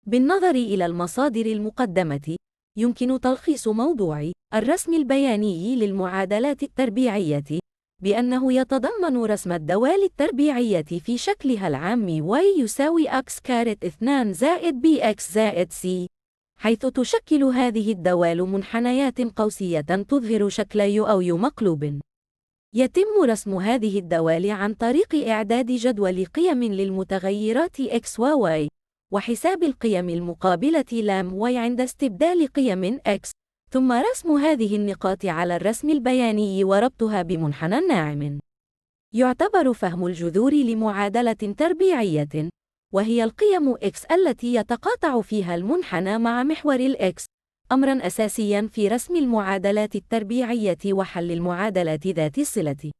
بالنظر إلى المصادر المقدمة، يمكن تلخيص موضوع الرسم البياني للمعادلات التربيعية بأنه يتضمن رسم الدوال التربيعية في شكلها العام y يساوي x كارت 2 زائد bx زائد c، حيث تشكل هذه الدوال منحنيات قوسية تظهر شكل y أو y مقلوب. يتم رسم هذه الدوال عن طريق إعداد جدول قيم للمتغيرات x و y، وحساب القيم المقابلة لام y عند استبدال قيم x، ثم رسم هذه النقاط على الرسم البياني وربطها بمنحنى ناعم. يعتبر فهم الجذور لمعادلة تربيعية، وهي القيم x التي يتقاطع فيها المنحنى مع محور الx، أمراً أساسياً في رسم المعادلات التربيعية وحل المعادلات ذات الصلة.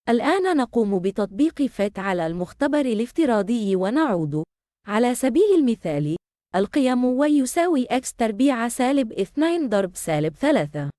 الآن نقوم بتطبيق فيت على المختبر الافتراضي ونعود. على سبيل المثال، القيم y يساوي x تربيع سالب 2 ضرب سالب 3.